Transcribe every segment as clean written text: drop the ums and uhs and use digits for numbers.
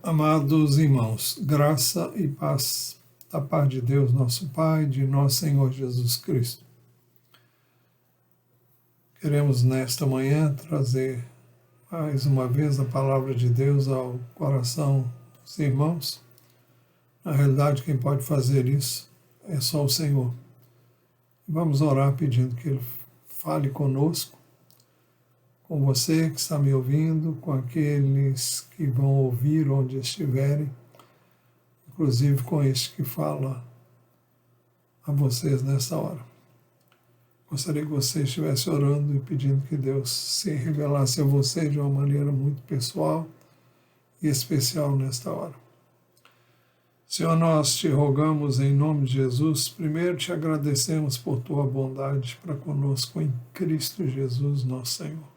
Amados irmãos, graça e paz da parte de Deus, nosso Pai, de nosso Senhor Jesus Cristo. Queremos nesta manhã trazer mais uma vez a palavra de Deus ao coração dos irmãos. Na realidade, quem pode fazer isso é só o Senhor. Vamos orar pedindo que Ele fale conosco, com você que está me ouvindo, com aqueles que vão ouvir onde estiverem, inclusive com este que fala a vocês nessa hora. Gostaria que você estivesse orando e pedindo que Deus se revelasse a você de uma maneira muito pessoal e especial nesta hora. Senhor, nós te rogamos em nome de Jesus, primeiro te agradecemos por tua bondade para conosco em Cristo Jesus, nosso Senhor.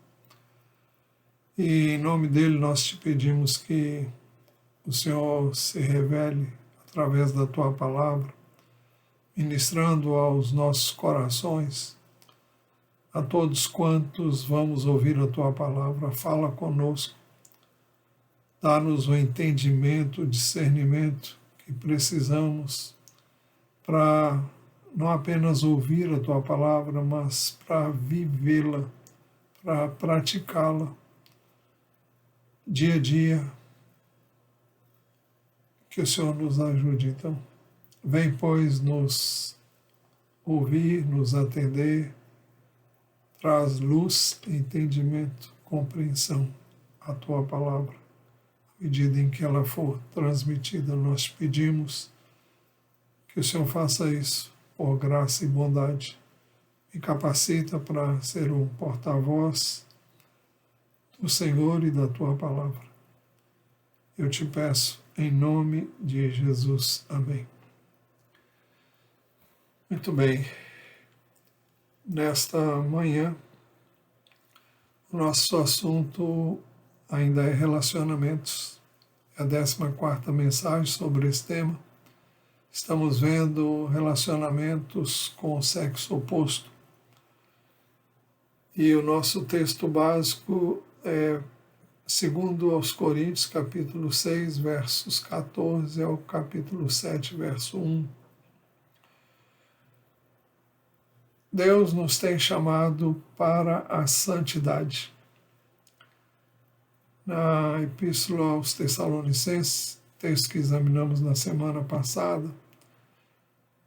E em nome dele nós te pedimos que o Senhor se revele através da tua palavra, ministrando aos nossos corações, a todos quantos vamos ouvir a tua palavra. Fala conosco, dá-nos o entendimento, o discernimento que precisamos para não apenas ouvir a tua palavra, mas para vivê-la, para praticá-la dia a dia. Que o Senhor nos ajude, então. Vem, pois, nos ouvir, nos atender, traz luz, entendimento, compreensão à tua palavra. À medida em que ela for transmitida, nós pedimos que o Senhor faça isso por graça e bondade. Me capacita para ser um porta-voz do Senhor e da tua palavra. Eu te peço em nome de Jesus. Amém. Muito bem. Nesta manhã, o nosso assunto ainda é relacionamentos. É a 14ª mensagem sobre esse tema. Estamos vendo relacionamentos com o sexo oposto. E o nosso texto básico é 2 aos Coríntios, capítulo 6, versos 14 ao capítulo 7, verso 1. Deus nos tem chamado para a santidade. Na Epístola aos Tessalonicenses, texto que examinamos na semana passada,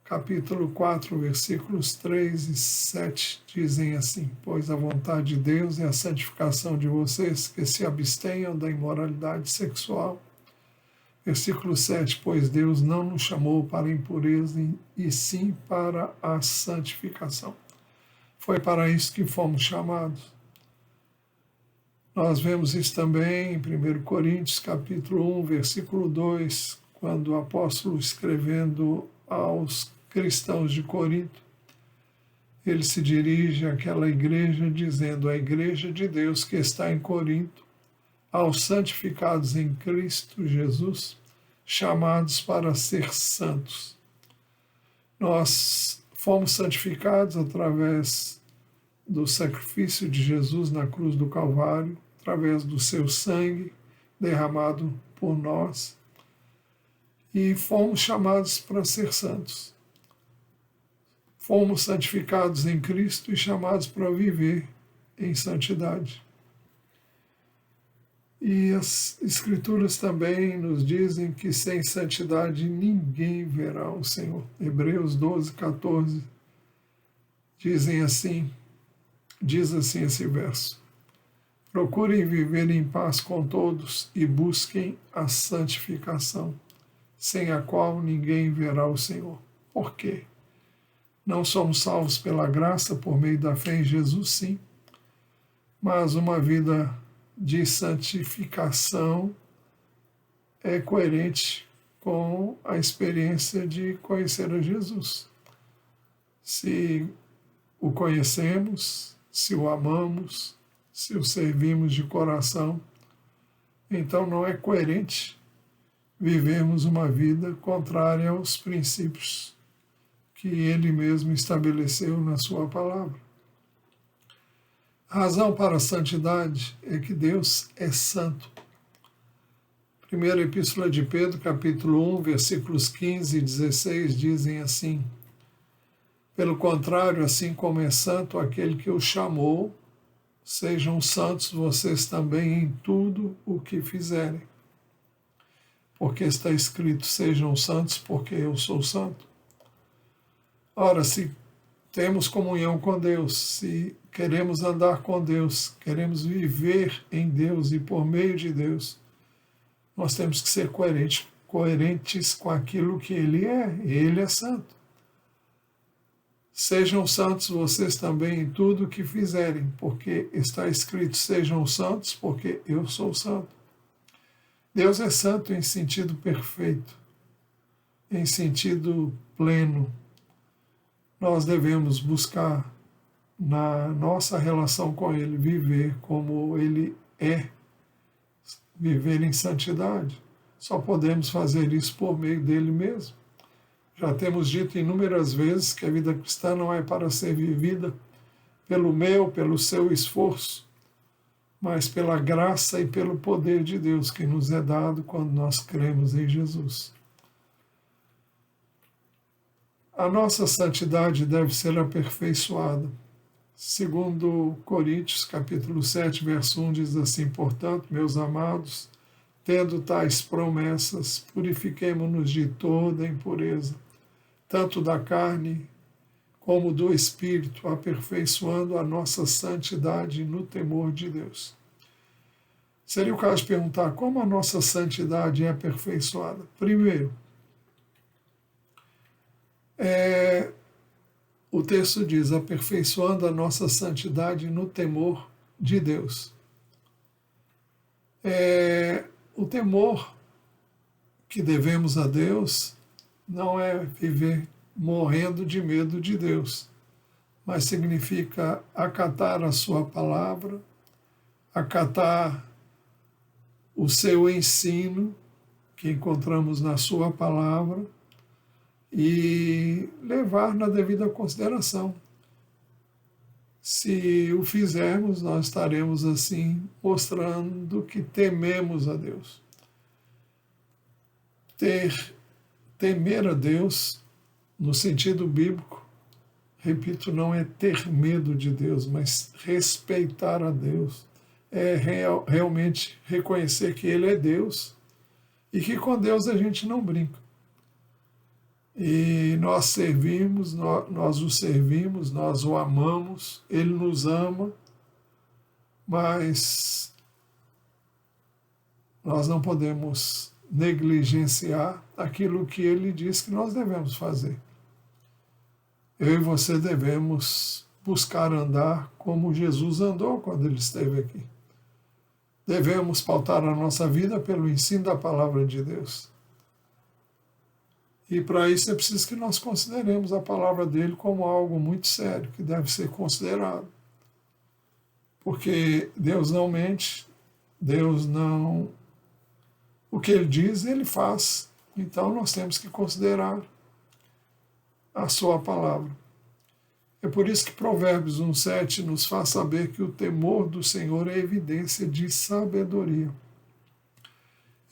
capítulo 4, versículos 3 e 7, dizem assim: pois a vontade de Deus é a santificação de vocês, que se abstenham da imoralidade sexual. Versículo 7, pois Deus não nos chamou para a impureza, e sim para a santificação. Foi para isso que fomos chamados. Nós vemos isso também em 1 Coríntios, capítulo 1, versículo 2, quando o apóstolo, escrevendo aos cristãos de Corinto, ele se dirige àquela igreja dizendo: a igreja de Deus que está em Corinto, aos santificados em Cristo Jesus, chamados para ser santos. Nós fomos santificados através do sacrifício de Jesus na cruz do Calvário, através do seu sangue derramado por nós, e fomos chamados para ser santos. Fomos santificados em Cristo e chamados para viver em santidade. E as Escrituras também nos dizem que sem santidade ninguém verá o Senhor. Hebreus 12, 14 diz assim esse verso: procurem viver em paz com todos e busquem a santificação, sem a qual ninguém verá o Senhor. Por quê? Não somos salvos pela graça por meio da fé em Jesus, sim, mas uma vida de santificação é coerente com a experiência de conhecer a Jesus. Se o conhecemos, se o amamos, se o servimos de coração, então não é coerente vivermos uma vida contrária aos princípios que ele mesmo estabeleceu na sua palavra. A razão para a santidade é que Deus é santo. Primeira Epístola de Pedro, capítulo 1, versículos 15 e 16, dizem assim: pelo contrário, assim como é santo aquele que o chamou, sejam santos vocês também em tudo o que fizerem. Porque está escrito, sejam santos porque eu sou santo. Ora, se temos comunhão com Deus, se queremos andar com Deus, queremos viver em Deus e por meio de Deus, nós temos que ser coerentes com aquilo que Ele é. Ele é santo. Sejam santos vocês também em tudo o que fizerem, porque está escrito, sejam santos porque eu sou santo. Deus é santo em sentido perfeito, em sentido pleno. Nós devemos buscar, na nossa relação com Ele, viver como Ele é, viver em santidade. Só podemos fazer isso por meio dele mesmo. Já temos dito inúmeras vezes que a vida cristã não é para ser vivida pelo seu esforço, mas pela graça e pelo poder de Deus que nos é dado quando nós cremos em Jesus. A nossa santidade deve ser aperfeiçoada. Segundo Coríntios, capítulo 7, verso 1, diz assim: portanto, meus amados, tendo tais promessas, purifiquemo-nos de toda impureza, tanto da carne como do Espírito, aperfeiçoando a nossa santidade no temor de Deus. Seria o caso de perguntar como a nossa santidade é aperfeiçoada. Primeiro, o texto diz, aperfeiçoando a nossa santidade no temor de Deus. O temor que devemos a Deus não é viver morrendo de medo de Deus, mas significa acatar a sua palavra, acatar o seu ensino que encontramos na sua palavra e levar na devida consideração. Se o fizermos, nós estaremos assim mostrando que tememos a Deus. Temer a Deus, no sentido bíblico, repito, não é ter medo de Deus, mas respeitar a Deus. É realmente reconhecer que Ele é Deus e que com Deus a gente não brinca. E nós servimos, nós o servimos, nós o amamos, Ele nos ama, mas nós não podemos negligenciar aquilo que Ele diz que nós devemos fazer. Eu e você devemos buscar andar como Jesus andou quando Ele esteve aqui. Devemos pautar a nossa vida pelo ensino da palavra de Deus. E para isso é preciso que nós consideremos a palavra dele como algo muito sério, que deve ser considerado. Porque Deus não mente, Deus não... O que ele diz, ele faz. Então nós temos que considerar a sua palavra. É por isso que Provérbios 1,7 nos faz saber que o temor do Senhor é evidência de sabedoria.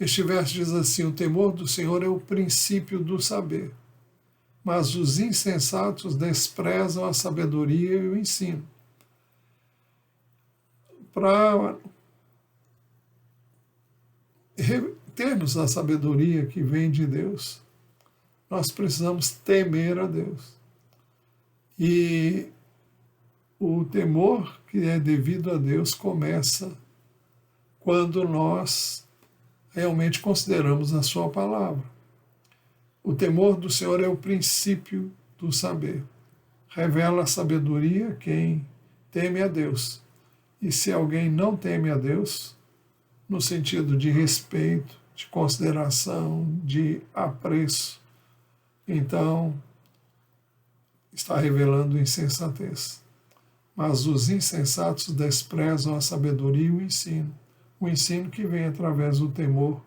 Este verso diz assim, o temor do Senhor é o princípio do saber, mas os insensatos desprezam a sabedoria e o ensino. Para termos a sabedoria que vem de Deus, nós precisamos temer a Deus. E o temor que é devido a Deus começa quando nós realmente consideramos a sua palavra. O temor do Senhor é o princípio do saber. Revela a sabedoria quem teme a Deus. E se alguém não teme a Deus, no sentido de respeito, de consideração, de apreço, então está revelando insensatez. Mas os insensatos desprezam a sabedoria e o ensino que vem através do temor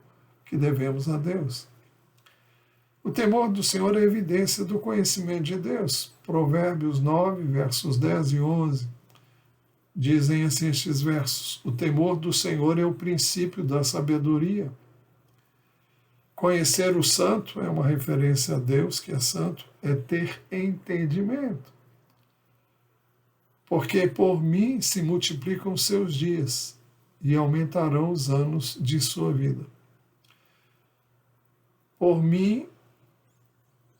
que devemos a Deus. O temor do Senhor é evidência do conhecimento de Deus. Provérbios 9, versos 10 e 11, dizem assim estes versos, o temor do Senhor é o princípio da sabedoria, Conhecer o santo é uma referência a Deus, que é santo, é ter entendimento. Porque por mim se multiplicam seus dias e aumentarão os anos de sua vida. Por mim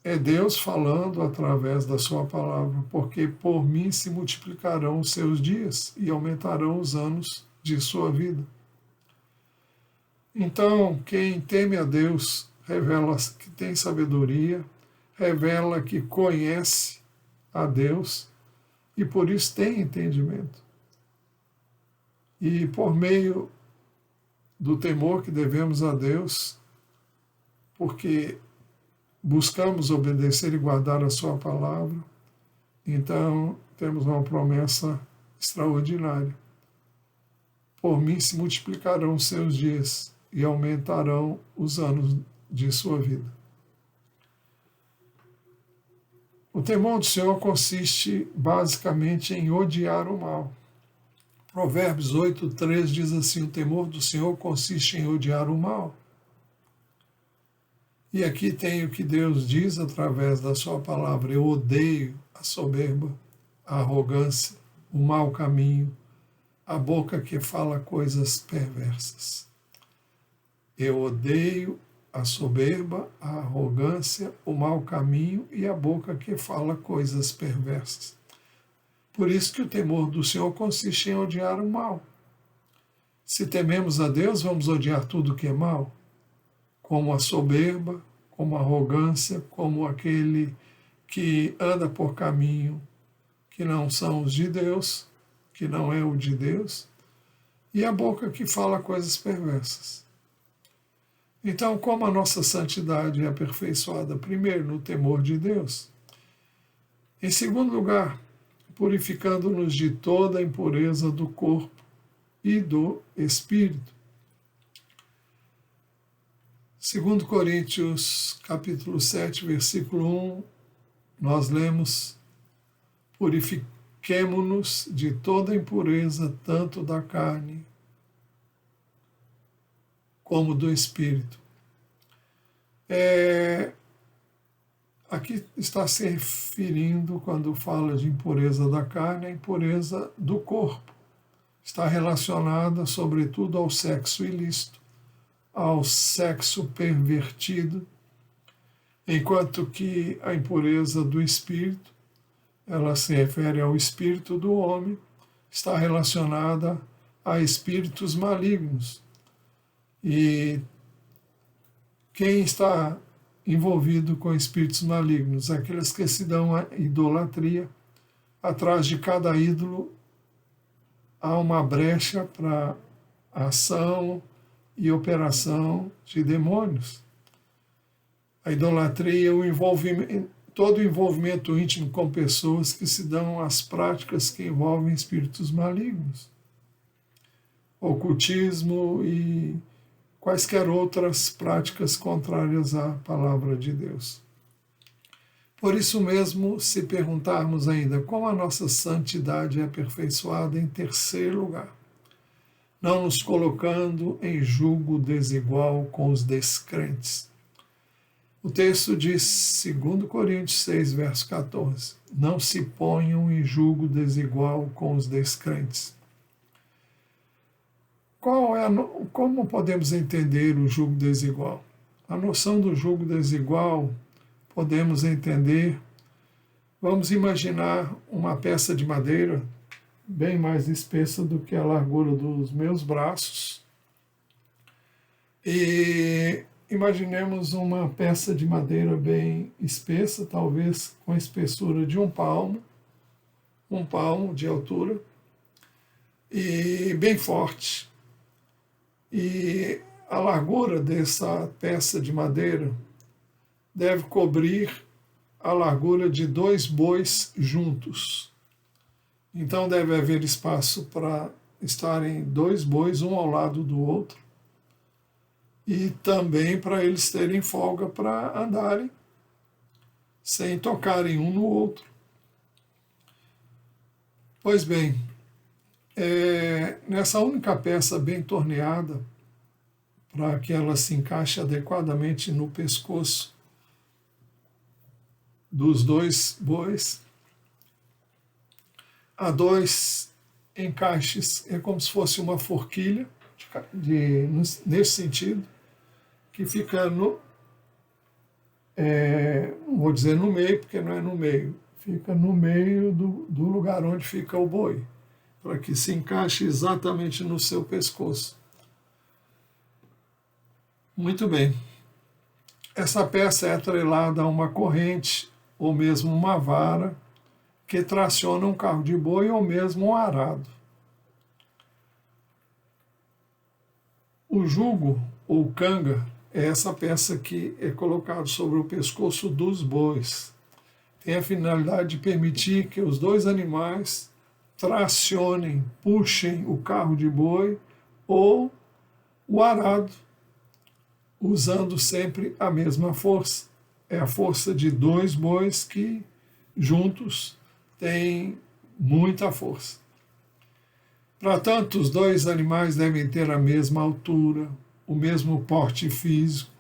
é Deus falando através da sua palavra, porque por mim se multiplicarão os seus dias e aumentarão os anos de sua vida. Então, quem teme a Deus revela que tem sabedoria, revela que conhece a Deus e por isso tem entendimento. E por meio do temor que devemos a Deus, porque buscamos obedecer e guardar a sua palavra, então temos uma promessa extraordinária. Por mim se multiplicarão os seus dias e aumentarão os anos de sua vida. O temor do Senhor consiste basicamente em odiar o mal. Provérbios 8:3 diz assim: o temor do Senhor consiste em odiar o mal. E aqui tem o que Deus diz através da sua palavra: eu odeio a soberba, a arrogância, o mau caminho, a boca que fala coisas perversas. Eu odeio a soberba, a arrogância, o mau caminho e a boca que fala coisas perversas. Por isso que o temor do Senhor consiste em odiar o mal. Se tememos a Deus, vamos odiar tudo que é mal, como a soberba, como a arrogância, como aquele que anda por caminho que não são os de Deus, que não é o de Deus, e a boca que fala coisas perversas. Então, como a nossa santidade é aperfeiçoada, primeiro, no temor de Deus. Em segundo lugar, purificando-nos de toda a impureza do corpo e do espírito. 2 Coríntios, capítulo 7, versículo 1, nós lemos: purifiquemo-nos de toda a impureza, tanto da carne como do espírito. Aqui está se referindo, quando fala de impureza da carne, a impureza do corpo. Está relacionada, sobretudo, ao sexo ilícito, ao sexo pervertido, enquanto que a impureza do espírito, ela se refere ao espírito do homem, está relacionada a espíritos malignos. E quem está envolvido com espíritos malignos? Aqueles que se dão à idolatria. Atrás de cada ídolo há uma brecha para a ação e operação de demônios. A idolatria, todo o envolvimento íntimo com pessoas que se dão às práticas que envolvem espíritos malignos. Ocultismo e quaisquer outras práticas contrárias à palavra de Deus. Por isso mesmo, se perguntarmos ainda como a nossa santidade é aperfeiçoada, em terceiro lugar, não nos colocando em julgo desigual com os descrentes. O texto diz, 2 Coríntios 6, verso 14, não se ponham em julgo desigual com os descrentes. Como podemos entender o jugo desigual? A noção do jugo desigual podemos entender, vamos imaginar uma peça de madeira bem mais espessa do que a largura dos meus braços, e imaginemos uma peça de madeira bem espessa, talvez com a espessura de um palmo de altura, e bem forte. E a largura dessa peça de madeira deve cobrir a largura de 2 bois juntos. Então deve haver espaço para estarem 2 bois, um ao lado do outro, e também para eles terem folga para andarem sem tocarem um no outro. Pois bem, nessa única peça bem torneada, para que ela se encaixe adequadamente no pescoço dos dois bois. Há dois encaixes, é como se fosse uma forquilha, nesse sentido, que fica no, não vou dizer no meio, porque não é no meio, fica no meio do lugar onde fica o boi, para que se encaixe exatamente no seu pescoço. Muito bem. Essa peça é atrelada a uma corrente ou mesmo uma vara que traciona um carro de boi ou mesmo um arado. O jugo ou canga é essa peça que é colocada sobre o pescoço dos bois. Tem a finalidade de permitir que os dois animais tracionem, puxem o carro de boi ou o arado, usando sempre a mesma força. É a força de dois bois que juntos têm muita força. Para tanto, os dois animais devem ter a mesma altura, o mesmo porte físico,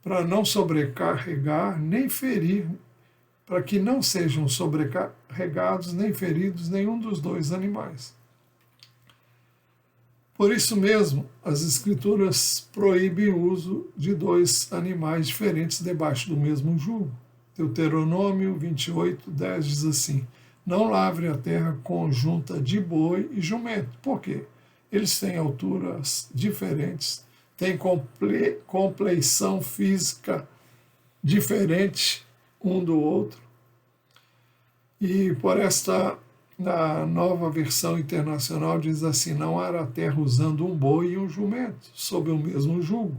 para não sobrecarregar nem ferir, para que não sejam sobrecarregados nem feridos nenhum dos dois animais. Por isso mesmo, as Escrituras proíbem o uso de dois animais diferentes debaixo do mesmo jugo. Deuteronômio 28:10 diz assim: não lavre a terra conjunta de boi e jumento. Por quê? Eles têm alturas diferentes, têm compleição física diferente um do outro. E por esta, na nova versão internacional, diz assim: não ara a terra usando um boi e um jumento, sob o mesmo jugo,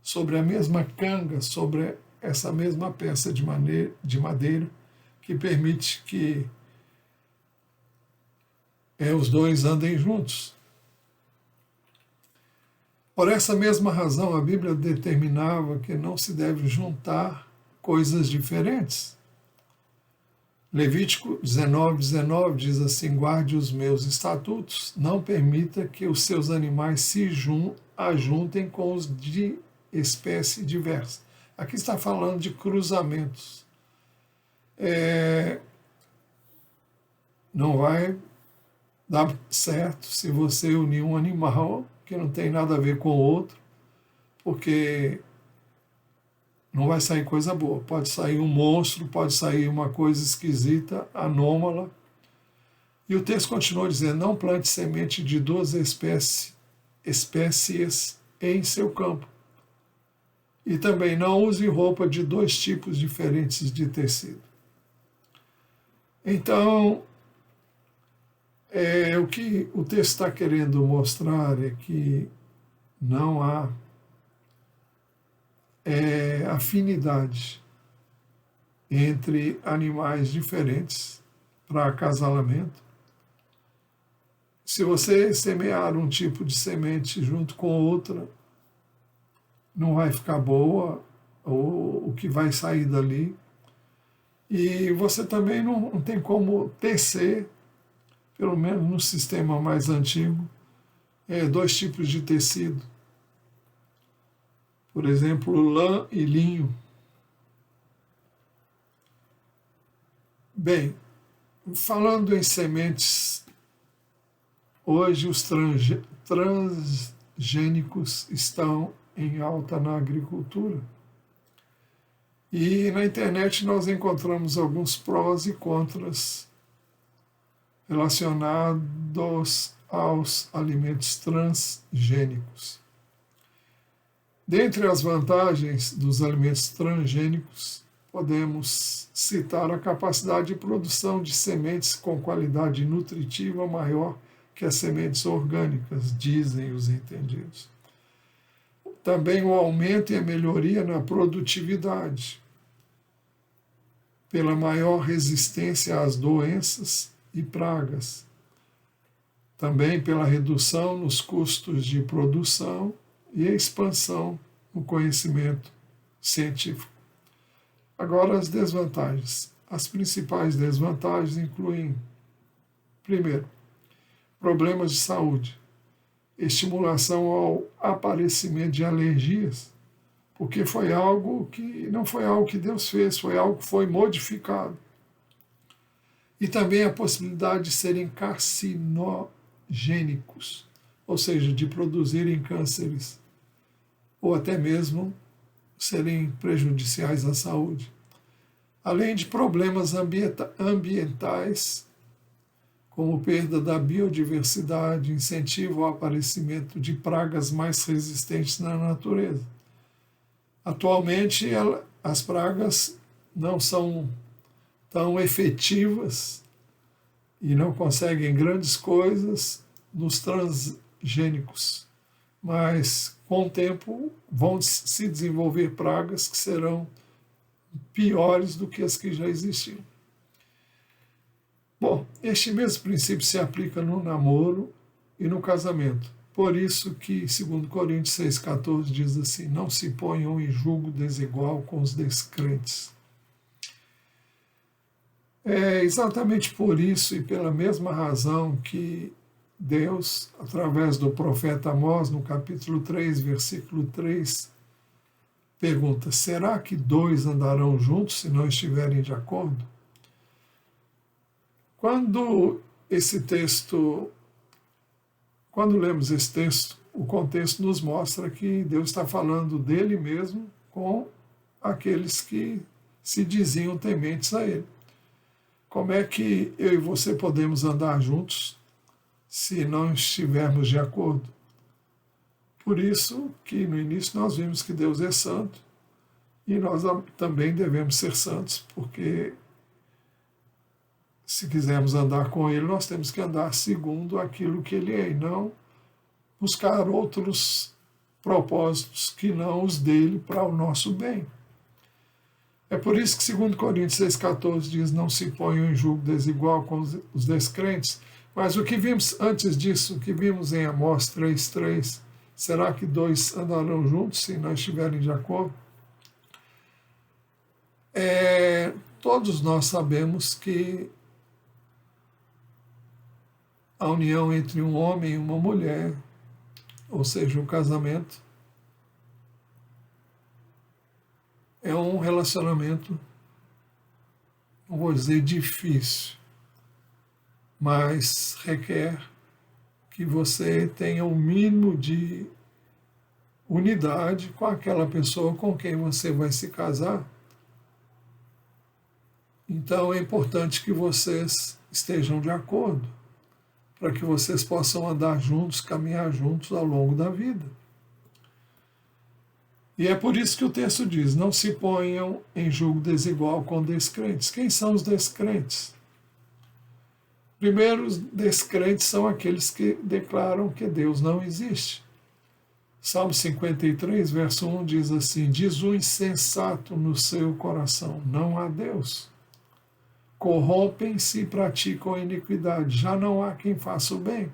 sobre a mesma canga, sobre essa mesma peça de madeira que permite que os dois andem juntos. Por essa mesma razão, a Bíblia determinava que não se deve juntar coisas diferentes. Levítico 19:19 diz assim: guarde os meus estatutos, não permita que os seus animais se ajuntem com os de espécie diversa. Aqui está falando de cruzamentos. Não vai dar certo se você unir um animal que não tem nada a ver com o outro, porque não vai sair coisa boa. Pode sair um monstro, pode sair uma coisa esquisita, anômala. E o texto continua dizendo: não plante semente de duas espécies em seu campo. E também não use roupa de dois tipos diferentes de tecido. Então, o que o texto está querendo mostrar é que não há afinidade entre animais diferentes para acasalamento. Se você semear um tipo de semente junto com outra, não vai ficar boa o que vai sair dali. E você também não tem como tecer, pelo menos no sistema mais antigo, dois tipos de tecido. Por exemplo, lã e linho. Bem, falando em sementes, hoje os transgênicos estão em alta na agricultura. E na internet nós encontramos alguns prós e contras relacionados aos alimentos transgênicos. Dentre as vantagens dos alimentos transgênicos, podemos citar a capacidade de produção de sementes com qualidade nutritiva maior que as sementes orgânicas, dizem os entendidos. Também o aumento e a melhoria na produtividade, pela maior resistência às doenças e pragas, também pela redução nos custos de produção e a expansão no conhecimento científico. Agora, as desvantagens. As principais desvantagens incluem, primeiro, problemas de saúde. estimulação ao aparecimento de alergias, porque foi algo que não foi algo que Deus fez, foi algo que foi modificado. E também a possibilidade de serem carcinogênicos, ou seja, de produzirem cânceres, ou até mesmo serem prejudiciais à saúde. Além de problemas ambientais, como perda da biodiversidade, incentivo ao aparecimento de pragas mais resistentes na natureza. Atualmente, as pragas não são tão efetivas e não conseguem grandes coisas nos transgênicos, mas com o tempo vão se desenvolver pragas que serão piores do que as que já existiam. Bom, este mesmo princípio se aplica no namoro e no casamento. Por isso que, 2 Coríntios 6,14 diz assim, não se ponham em julgo desigual com os descrentes. É exatamente por isso e pela mesma razão que Deus, através do profeta Amós, no capítulo 3, versículo 3, pergunta, será que dois andarão juntos se não estiverem de acordo? Quando lemos esse texto, o contexto nos mostra que Deus está falando dele mesmo com aqueles que se diziam tementes a ele. Como é que eu e você podemos andar juntos se não estivermos de acordo? Por isso que no início nós vimos que Deus é santo e nós também devemos ser santos, porque se quisermos andar com Ele, nós temos que andar segundo aquilo que Ele é e não buscar outros propósitos que não os dele para o nosso bem. É por isso que 2 Coríntios 6,14 diz, não se ponham em julgo desigual com os descrentes. Mas o que vimos antes disso, o que vimos em Amós 3,3, será que dois andarão juntos se não estiverem de acordo? Todos nós sabemos que a união entre um homem e uma mulher, ou seja, o casamento, é um relacionamento, não vou dizer difícil, mas requer que você tenha o mínimo de unidade com aquela pessoa com quem você vai se casar. Então é importante que vocês estejam de acordo, para que vocês possam andar juntos, caminhar juntos ao longo da vida. E é por isso que o texto diz, não se ponham em julgo desigual com descrentes. Quem são os descrentes? Primeiro, os descrentes são aqueles que declaram que Deus não existe. Salmo 53, verso 1 diz assim, diz o insensato no seu coração, não há Deus. Corrompem-se e praticam a iniquidade, já não há quem faça o bem.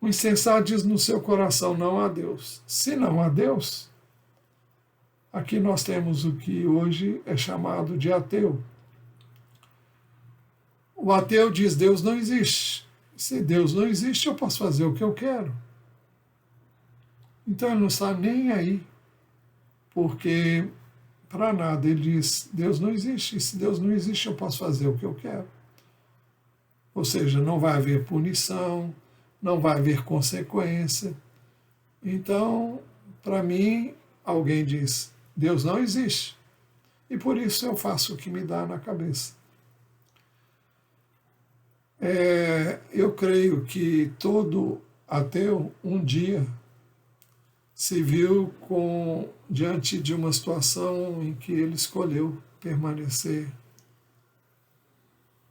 O insensato diz no seu coração, não há Deus. Se não há Deus, aqui nós temos o que hoje é chamado de ateu. O ateu diz, Deus não existe. Se Deus não existe, eu posso fazer o que eu quero. Então ele não está nem aí, porque para nada ele diz, Deus não existe, e se Deus não existe, eu posso fazer o que eu quero. Ou seja, não vai haver punição, não vai haver consequência. Então, para mim, alguém diz, Deus não existe, e por isso eu faço o que me dá na cabeça. Eu creio que todo ateu, um dia, se viu diante de uma situação em que ele escolheu permanecer,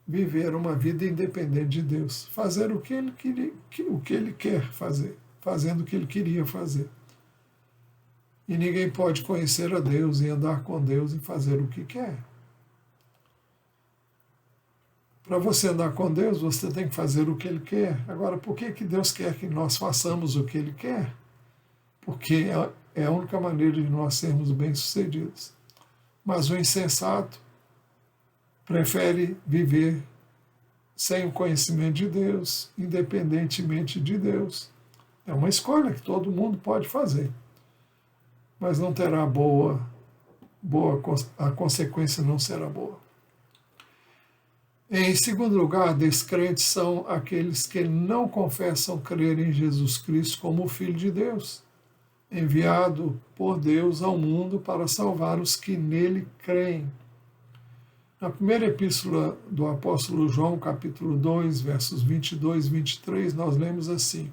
viver uma vida independente de Deus, fazer o que ele quer fazer, fazendo o que ele queria fazer. E ninguém pode conhecer a Deus e andar com Deus e fazer o que quer. Para você andar com Deus, você tem que fazer o que Ele quer. Agora, por que Deus quer que nós façamos o que Ele quer? Porque é a única maneira de nós sermos bem-sucedidos. Mas o insensato prefere viver sem o conhecimento de Deus, independentemente de Deus, É uma escolha que todo mundo pode fazer, mas não terá a consequência não será boa. Em segundo lugar, descrentes são aqueles que não confessam crer em Jesus Cristo como o Filho de Deus, enviado por Deus ao mundo para salvar os que nele creem. Na primeira epístola do apóstolo João, capítulo 2, versos 22 e 23, nós lemos assim: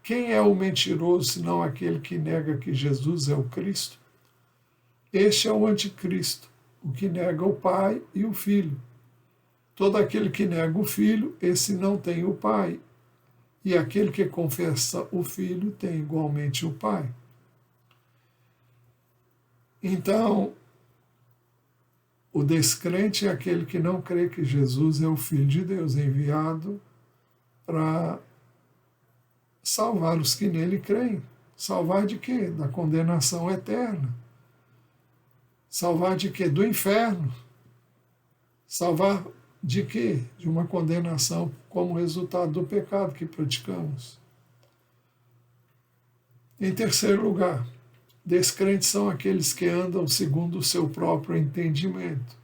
quem é o mentiroso senão aquele que nega que Jesus é o Cristo? Este é o anticristo, o que nega o Pai e o Filho. Todo aquele que nega o Filho, esse não tem o Pai. E aquele que confessa o Filho tem igualmente o Pai. Então, o descrente é aquele que não crê que Jesus é o Filho de Deus, enviado para salvar os que nele creem. Salvar de quê? Da condenação eterna. Salvar de quê? Do inferno. Salvar de quê? De uma condenação como resultado do pecado que praticamos. Em terceiro lugar, descrentes são aqueles que andam segundo o seu próprio entendimento.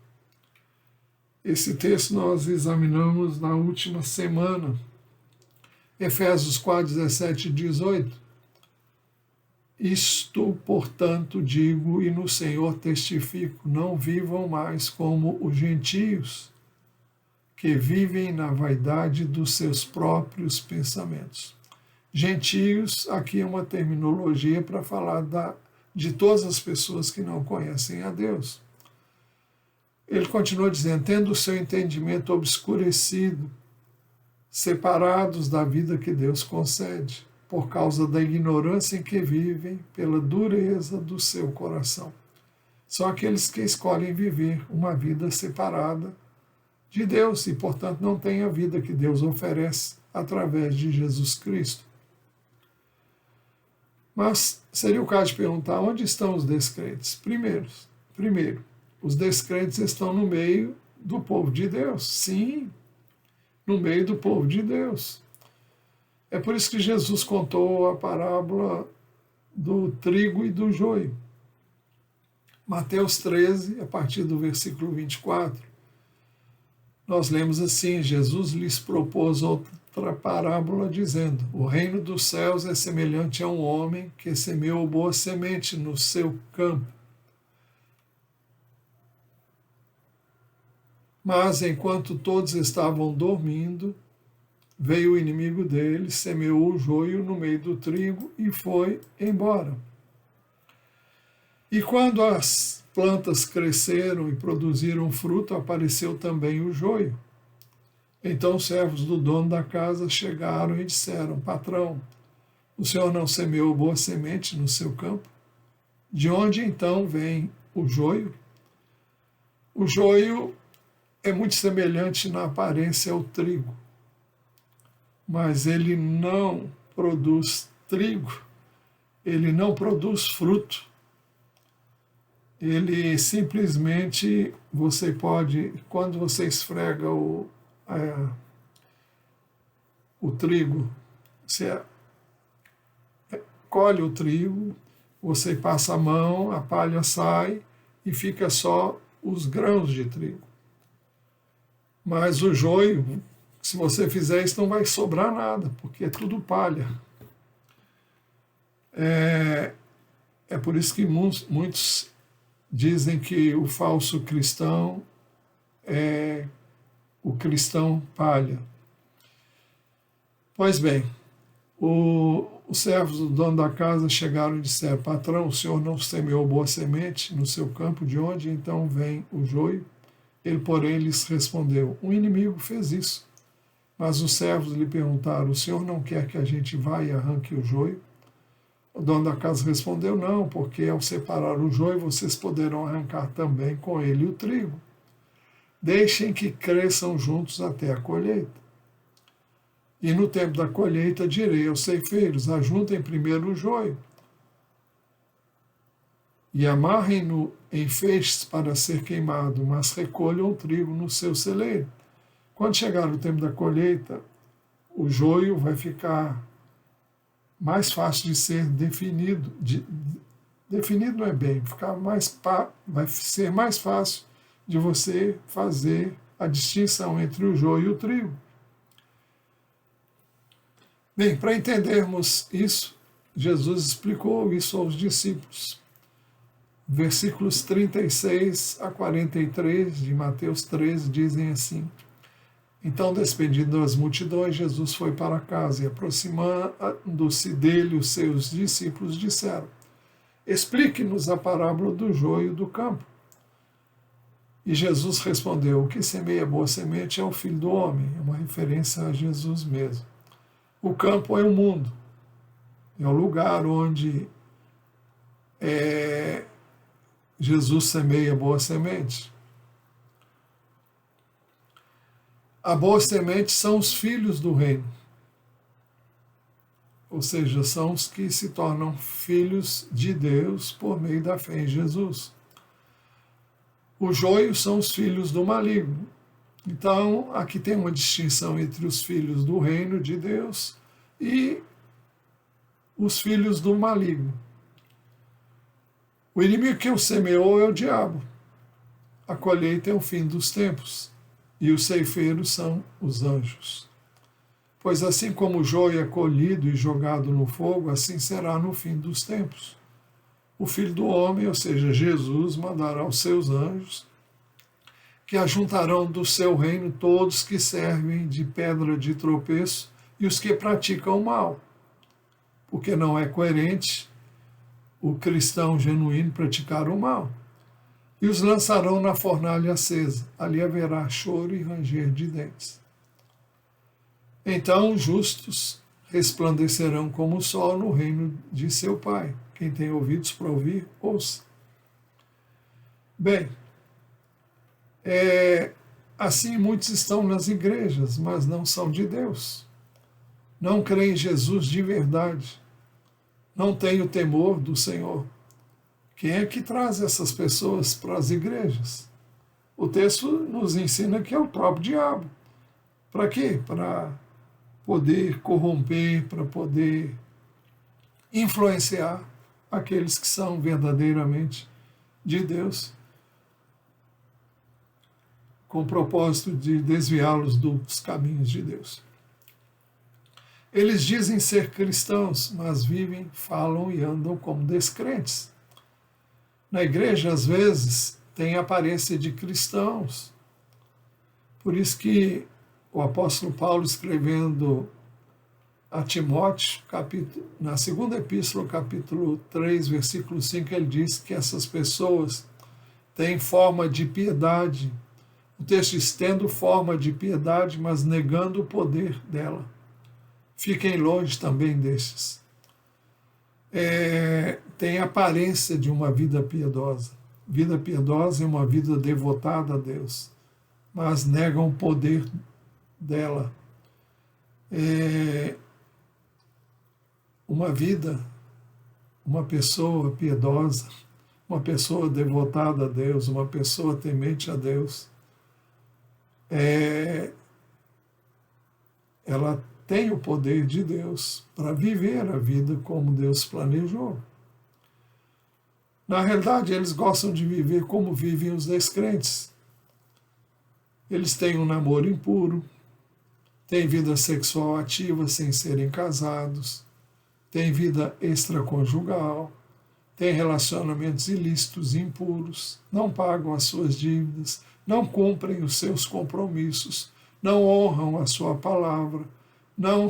Esse texto nós examinamos na última semana, Efésios 4, 17 e 18. Isto, portanto, digo e no Senhor testifico, não vivam mais como os gentios, que vivem na vaidade dos seus próprios pensamentos. Gentios, aqui é uma terminologia para falar de todas as pessoas que não conhecem a Deus. Ele continua dizendo, tendo o seu entendimento obscurecido, separados da vida que Deus concede, por causa da ignorância em que vivem, pela dureza do seu coração. São aqueles que escolhem viver uma vida separada de Deus e, portanto, não têm a vida que Deus oferece através de Jesus Cristo. Mas seria o caso de perguntar onde estão os descrentes? Primeiro, os descrentes estão no meio do povo de Deus. Sim, no meio do povo de Deus. É por isso que Jesus contou a parábola do trigo e do joio. Mateus 13, a partir do versículo 24, nós lemos assim, Jesus lhes propôs outra parábola dizendo, o reino dos céus é semelhante a um homem que semeou boa semente no seu campo. Mas enquanto todos estavam dormindo, veio o inimigo dele, semeou o joio no meio do trigo e foi embora. E quando as plantas cresceram e produziram fruto, apareceu também o joio. Então os servos do dono da casa chegaram e disseram, patrão, o senhor não semeou boa semente no seu campo? De onde então vem o joio? O joio é muito semelhante na aparência ao trigo, mas ele não produz trigo, ele não produz fruto. Ele simplesmente, você pode, quando você esfrega o trigo, você colhe o trigo, você passa a mão, a palha sai e fica só os grãos de trigo. Mas o joio, se você fizer isso, não vai sobrar nada, porque é tudo palha. É por isso que muitos dizem que o falso cristão é o cristão palha. Pois bem, os servos do dono da casa chegaram e disseram, patrão, o senhor não semeou boa semente no seu campo, de onde então vem o joio? Ele, porém, lhes respondeu, um inimigo fez isso. Mas os servos lhe perguntaram, o senhor não quer que a gente vá e arranque o joio? O dono da casa respondeu, não, porque ao separar o joio, vocês poderão arrancar também com ele o trigo. Deixem que cresçam juntos até a colheita. E no tempo da colheita direi aos ceifeiros, ajuntem primeiro o joio e amarrem-no em feixes para ser queimado, mas recolham o trigo no seu celeiro. Quando chegar o tempo da colheita, o joio vai ficar mais fácil de ser definido. Definido não é bem, vai ser mais fácil de você fazer a distinção entre o joio e o trigo. Bem, para entendermos isso, Jesus explicou isso aos discípulos. Versículos 36 a 43 de Mateus 13 dizem assim: Então, despedindo as multidões, Jesus foi para casa e, aproximando-se dele, os seus discípulos disseram: Explique-nos a parábola do joio e do campo. E Jesus respondeu: O que semeia boa semente é o Filho do Homem. É uma referência a Jesus mesmo. O campo é o mundo. É o lugar onde Jesus semeia boa semente. A boa semente são os filhos do reino. Ou seja, são os que se tornam filhos de Deus por meio da fé em Jesus. O joio são os filhos do maligno. Então, aqui tem uma distinção entre os filhos do reino de Deus e os filhos do maligno. O inimigo que o semeou é o diabo. A colheita é o fim dos tempos, e os ceifeiros são os anjos. Pois assim como o joio é colhido e jogado no fogo, assim será no fim dos tempos. O Filho do Homem, ou seja, Jesus, mandará os seus anjos, que ajuntarão do seu reino todos que servem de pedra de tropeço e os que praticam o mal. Porque não é coerente o cristão genuíno praticar o mal. E os lançarão na fornalha acesa. Ali haverá choro e ranger de dentes. Então os justos resplandecerão como o sol no reino de seu Pai. Quem tem ouvidos para ouvir, ouça. Bem, assim muitos estão nas igrejas, mas não são de Deus. Não creem em Jesus de verdade. Não têm o temor do Senhor. Quem é que traz essas pessoas para as igrejas? O texto nos ensina que é o próprio diabo. Para quê? Para poder corromper, para poder influenciar aqueles que são verdadeiramente de Deus, com o propósito de desviá-los dos caminhos de Deus. Eles dizem ser cristãos, mas vivem, falam e andam como descrentes. Na igreja, às vezes, tem a aparência de cristãos. Por isso que o apóstolo Paulo, escrevendo a Timóteo, na segunda epístola, capítulo 3, versículo 5, ele diz que essas pessoas têm forma de piedade. O texto diz: tendo forma de piedade, mas negando o poder dela. Fiquem longe também destes. Tem aparência de uma vida piedosa. Vida piedosa é uma vida devotada a Deus, mas negam o poder dela. Uma pessoa piedosa, uma pessoa devotada a Deus, uma pessoa temente a Deus, ela tem o poder de Deus para viver a vida como Deus planejou. Na realidade, eles gostam de viver como vivem os descrentes. Eles têm um namoro impuro, têm vida sexual ativa sem serem casados, têm vida extraconjugal, têm relacionamentos ilícitos e impuros, não pagam as suas dívidas, não cumprem os seus compromissos, não honram a sua palavra, não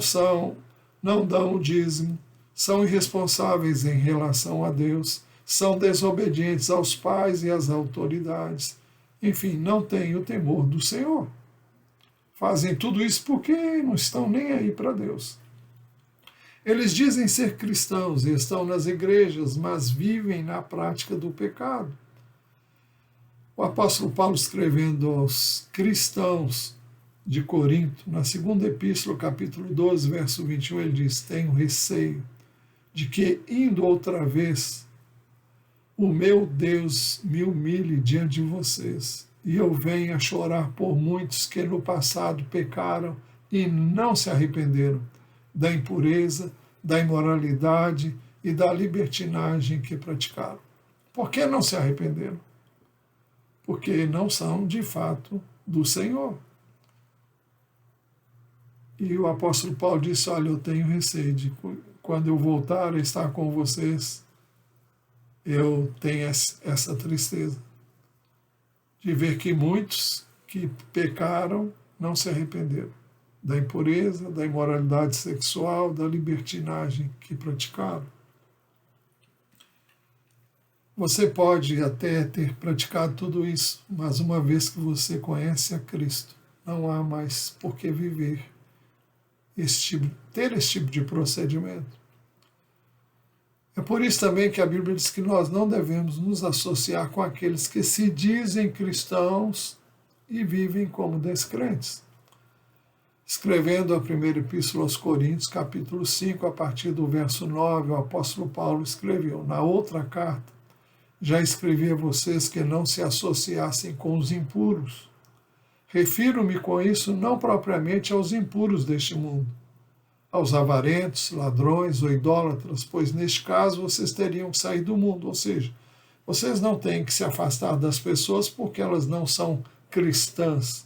dão o dízimo, são irresponsáveis em relação a Deus, são desobedientes aos pais e às autoridades, enfim, não têm o temor do Senhor. Fazem tudo isso porque não estão nem aí para Deus. Eles dizem ser cristãos e estão nas igrejas, mas vivem na prática do pecado. O apóstolo Paulo, escrevendo aos cristãos de Corinto, na segunda epístola, capítulo 12, verso 21, ele diz: tenho receio de que, indo outra vez, o meu Deus me humilhe diante de vocês, e eu venha chorar por muitos que no passado pecaram e não se arrependeram da impureza, da imoralidade e da libertinagem que praticaram. Por que não se arrependeram? Porque não são, de fato, do Senhor. E o apóstolo Paulo disse, olha, eu tenho receio de quando eu voltar a estar com vocês, eu tenho essa tristeza de ver que muitos que pecaram não se arrependeram da impureza, da imoralidade sexual, da libertinagem que praticaram. Você pode até ter praticado tudo isso, mas uma vez que você conhece a Cristo, não há mais por que viver ter esse tipo de procedimento. É por isso também que a Bíblia diz que nós não devemos nos associar com aqueles que se dizem cristãos e vivem como descrentes. Escrevendo a primeira epístola aos Coríntios, capítulo 5, a partir do verso 9, o apóstolo Paulo escreveu, na outra carta, já escrevi a vocês que não se associassem com os impuros. Refiro-me com isso não propriamente aos impuros deste mundo, aos avarentos, ladrões ou idólatras, pois neste caso vocês teriam que sair do mundo, ou seja, vocês não têm que se afastar das pessoas porque elas não são cristãs.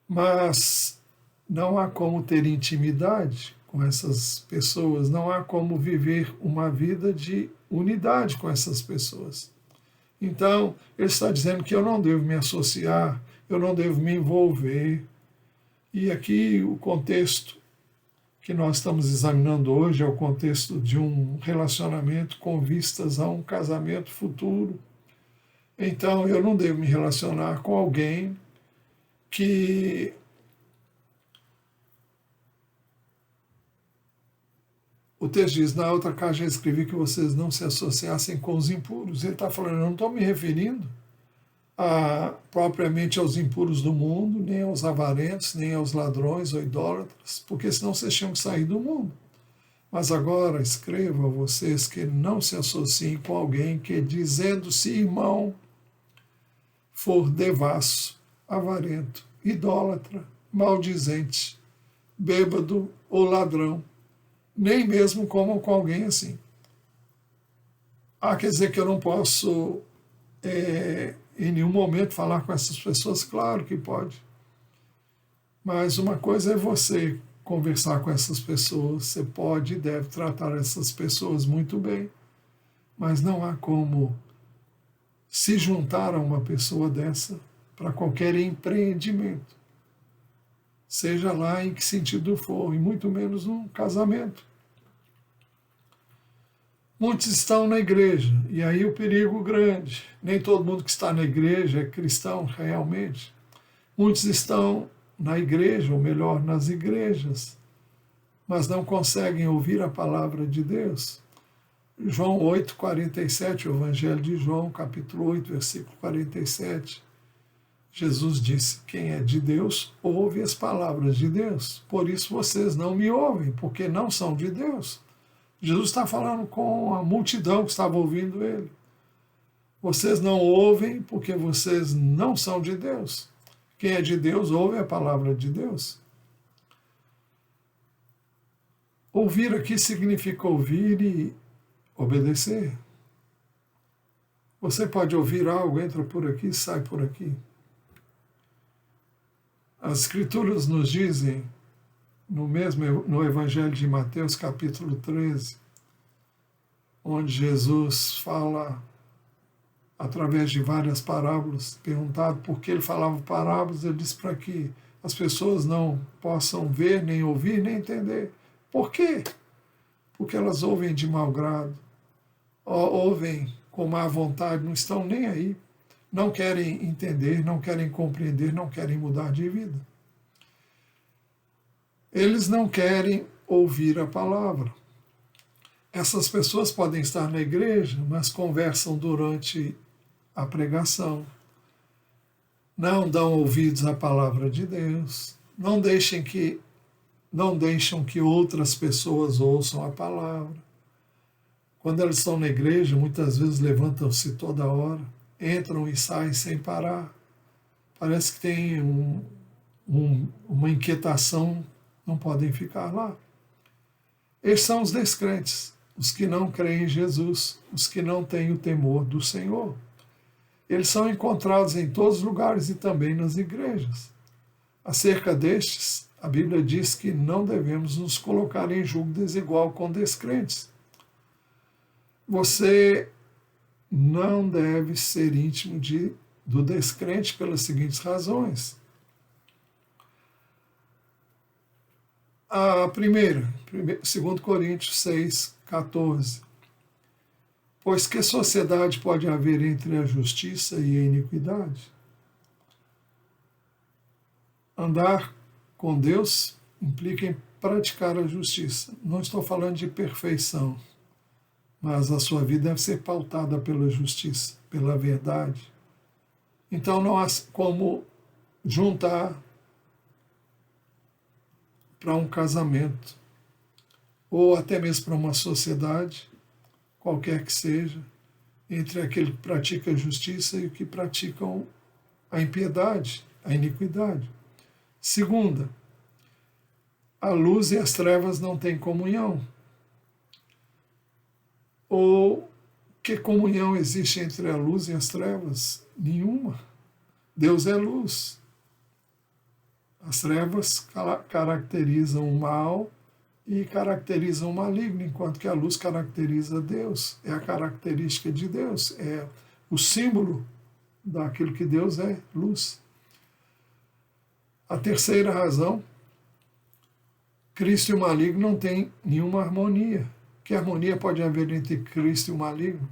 Mas não há como ter intimidade com essas pessoas, não há como viver uma vida de unidade com essas pessoas. Então, ele está dizendo que eu não devo me associar, eu não devo me envolver. E aqui o contexto que nós estamos examinando hoje é o contexto de um relacionamento com vistas a um casamento futuro. Então, eu não devo me relacionar com alguém que o texto diz, na outra carta já escrevi que vocês não se associassem com os impuros. Ele está falando, eu não estou me referindo propriamente aos impuros do mundo, nem aos avarentos, nem aos ladrões ou idólatras, porque senão vocês tinham que sair do mundo. Mas agora escrevo a vocês que não se associem com alguém que, dizendo-se irmão, for devasso, avarento, idólatra, maldizente, bêbado ou ladrão, nem mesmo comam com alguém assim. Quer dizer que eu não posso em nenhum momento falar com essas pessoas? Claro que pode. Mas uma coisa é você conversar com essas pessoas, você pode e deve tratar essas pessoas muito bem, mas não há como se juntar a uma pessoa dessa para qualquer empreendimento, seja lá em que sentido for, e muito menos num casamento. Muitos estão na igreja, e aí o perigo grande. Nem todo mundo que está na igreja é cristão realmente. Muitos estão na igreja, ou melhor, nas igrejas, mas não conseguem ouvir a palavra de Deus. João 8,47, o Evangelho de João, capítulo 8, versículo 47. Jesus disse, quem é de Deus, ouve as palavras de Deus. Por isso vocês não me ouvem, porque não são de Deus. Jesus está falando com a multidão que estava ouvindo ele. Vocês não ouvem porque vocês não são de Deus. Quem é de Deus ouve a palavra de Deus. Ouvir aqui significa ouvir e obedecer. Você pode ouvir algo, entra por aqui, sai por aqui. As Escrituras nos dizem, no Evangelho de Mateus, capítulo 13, onde Jesus fala, através de várias parábolas, perguntado por que ele falava parábolas, ele disse para que as pessoas não possam ver, nem ouvir, nem entender. Por quê? Porque elas ouvem de mau grado, ouvem com má vontade, não estão nem aí, não querem entender, não querem compreender, não querem mudar de vida. Eles não querem ouvir a palavra. Essas pessoas podem estar na igreja, mas conversam durante a pregação. Não dão ouvidos à palavra de Deus. Não deixam que outras pessoas ouçam a palavra. Quando elas estão na igreja, muitas vezes levantam-se toda hora, entram e saem sem parar. Parece que tem uma inquietação, não podem ficar lá. Esses são os descrentes, os que não creem em Jesus, os que não têm o temor do Senhor. Eles são encontrados em todos os lugares e também nas igrejas. Acerca destes, a Bíblia diz que não devemos nos colocar em julgo desigual com descrentes. Você não deve ser íntimo do descrente pelas seguintes razões. A primeira, 2 Coríntios 6, 14. Pois que sociedade pode haver entre a justiça e a iniquidade? Andar com Deus implica em praticar a justiça. Não estou falando de perfeição, mas a sua vida deve ser pautada pela justiça, pela verdade. Então não há como juntar para um casamento, ou até mesmo para uma sociedade, qualquer que seja, entre aquele que pratica a justiça e o que praticam a impiedade, a iniquidade. Segunda, a luz e as trevas não têm comunhão. Ou que comunhão existe entre a luz e as trevas? Nenhuma. Deus é luz. As trevas caracterizam o mal e caracterizam o maligno, enquanto que a luz caracteriza Deus. É a característica de Deus, é o símbolo daquilo que Deus é, luz. A terceira razão, Cristo e o maligno não têm nenhuma harmonia. Que harmonia pode haver entre Cristo e o maligno?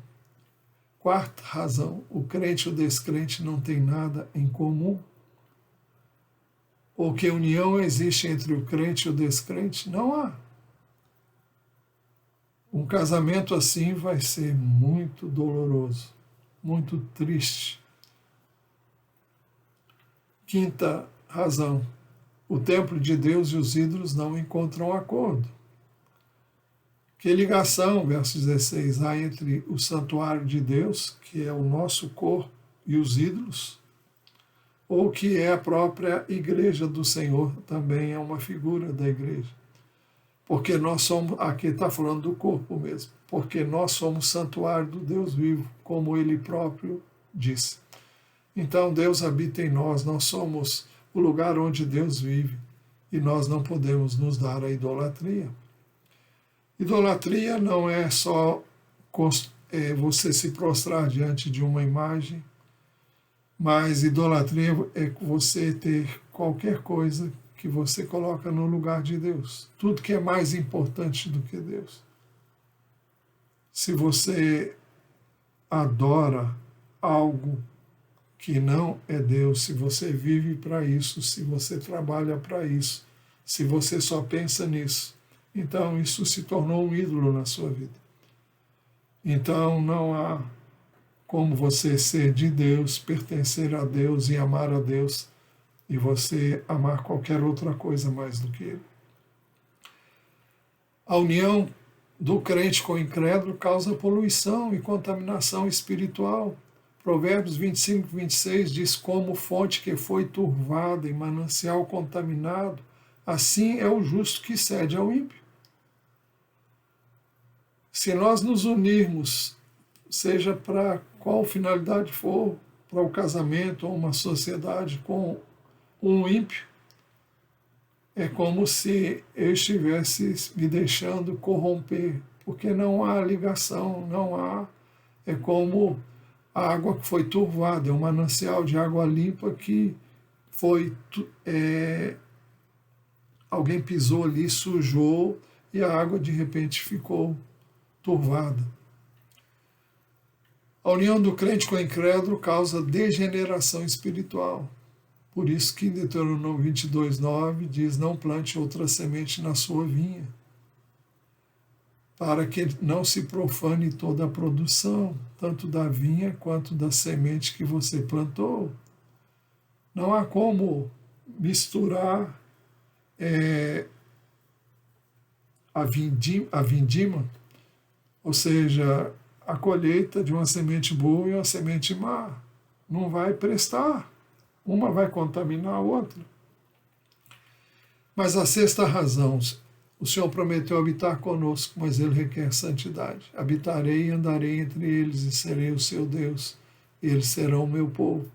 Quarta razão, o crente e o descrente não têm nada em comum. Ou que união existe entre o crente e o descrente? Não há. Um casamento assim vai ser muito doloroso, muito triste. Quinta razão, o templo de Deus e os ídolos não encontram acordo. Que ligação, verso 16, há entre o santuário de Deus, que é o nosso corpo, e os ídolos? Ou que é a própria igreja do Senhor, também é uma figura da igreja. Porque nós somos, aqui está falando do corpo mesmo, porque nós somos santuário do Deus vivo, como ele próprio disse. Então Deus habita em nós, nós somos o lugar onde Deus vive, e nós não podemos nos dar a idolatria. Idolatria não é só você se prostrar diante de uma imagem, mas idolatria é você ter qualquer coisa que você coloca no lugar de Deus. Tudo que é mais importante do que Deus. Se você adora algo que não é Deus, se você vive para isso, se você trabalha para isso, se você só pensa nisso, então isso se tornou um ídolo na sua vida. Então não há como você ser de Deus, pertencer a Deus e amar a Deus, e você amar qualquer outra coisa mais do que Ele. A união do crente com o incrédulo causa poluição e contaminação espiritual. Provérbios 25, 26 diz: como fonte que foi turvada e manancial contaminado, assim é o justo que cede ao ímpio. Se nós nos unirmos, seja para qual finalidade for, para o casamento ou uma sociedade com um ímpio, é como se eu estivesse me deixando corromper, porque não há ligação, não há. É como a água que foi turvada, é um manancial de água limpa que foi. Alguém pisou ali, sujou, e a água de repente ficou turvada. A união do crente com o incrédulo causa degeneração espiritual. Por isso que em Deuteronômio 22, 9 diz: não plante outra semente na sua vinha, para que não se profane toda a produção, tanto da vinha quanto da semente que você plantou. Não há como misturar a vindima, ou seja, a colheita de uma semente boa e uma semente má. Não vai prestar. Uma vai contaminar a outra. Mas a sexta razão, O Senhor prometeu habitar conosco, mas Ele requer santidade. Habitarei e andarei entre eles e serei o seu Deus, e eles serão o meu povo.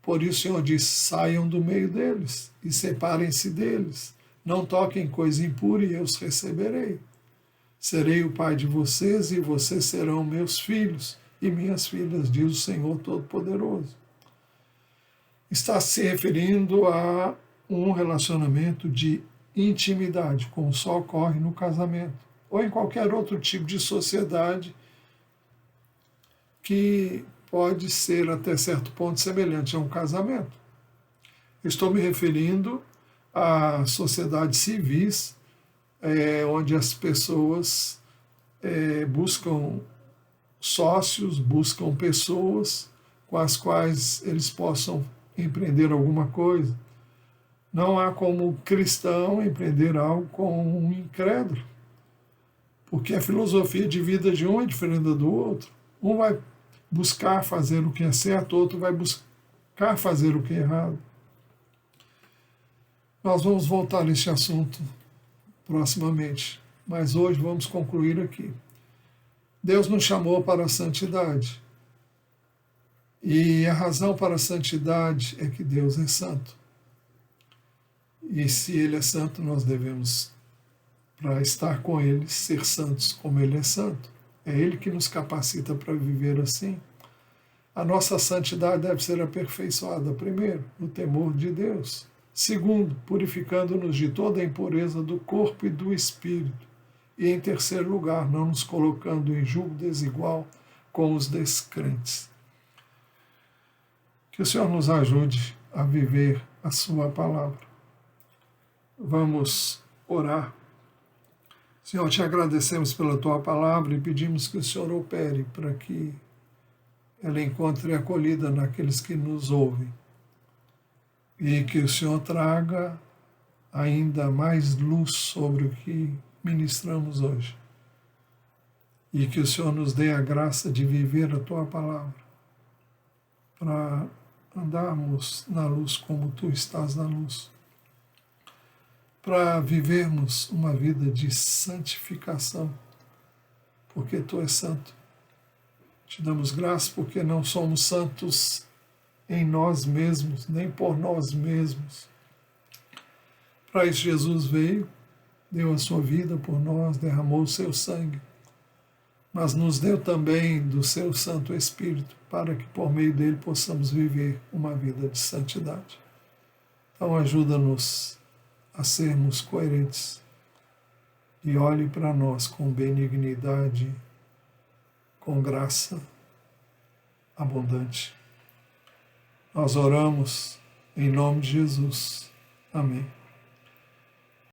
Por isso o Senhor diz, saiam do meio deles e separem-se deles. Não toquem coisa impura e eu os receberei. Serei o pai de vocês e vocês serão meus filhos e minhas filhas, diz o Senhor Todo-Poderoso. Está se referindo a um relacionamento de intimidade, como só ocorre no casamento, ou em qualquer outro tipo de sociedade que pode ser até certo ponto semelhante a um casamento. Estou me referindo a sociedades civis, onde as pessoas buscam sócios, buscam pessoas com as quais eles possam empreender alguma coisa. Não há como cristão empreender algo com um incrédulo, porque a filosofia de vida de um é diferente da do outro. Um vai buscar fazer o que é certo, o outro vai buscar fazer o que é errado. Nós vamos voltar a este assunto proximamente, mas hoje vamos concluir aqui. Deus nos chamou para a santidade. E a razão para a santidade é que Deus é santo. E se Ele é santo, nós devemos, para estar com Ele, ser santos como Ele é santo. É Ele que nos capacita para viver assim. A nossa santidade deve ser aperfeiçoada, primeiro, no temor de Deus. Segundo, purificando-nos de toda a impureza do corpo e do espírito. E em terceiro lugar, não nos colocando em julgo desigual com os descrentes. Que o Senhor nos ajude a viver a sua palavra. Vamos orar. Senhor, te agradecemos pela tua palavra e pedimos que o Senhor opere para que ela encontre acolhida naqueles que nos ouvem. E que o Senhor traga ainda mais luz sobre o que ministramos hoje. E que o Senhor nos dê a graça de viver a tua palavra, para andarmos na luz como tu estás na luz, para vivermos uma vida de santificação, porque tu és santo. Te damos graça porque não somos santos em nós mesmos, nem por nós mesmos. Para isso Jesus veio, deu a sua vida por nós, derramou o seu sangue, mas nos deu também do seu Santo Espírito, para que por meio dele possamos viver uma vida de santidade. Então ajuda-nos a sermos coerentes e olhe para nós com benignidade, com graça abundante. Nós oramos em nome de Jesus. Amém.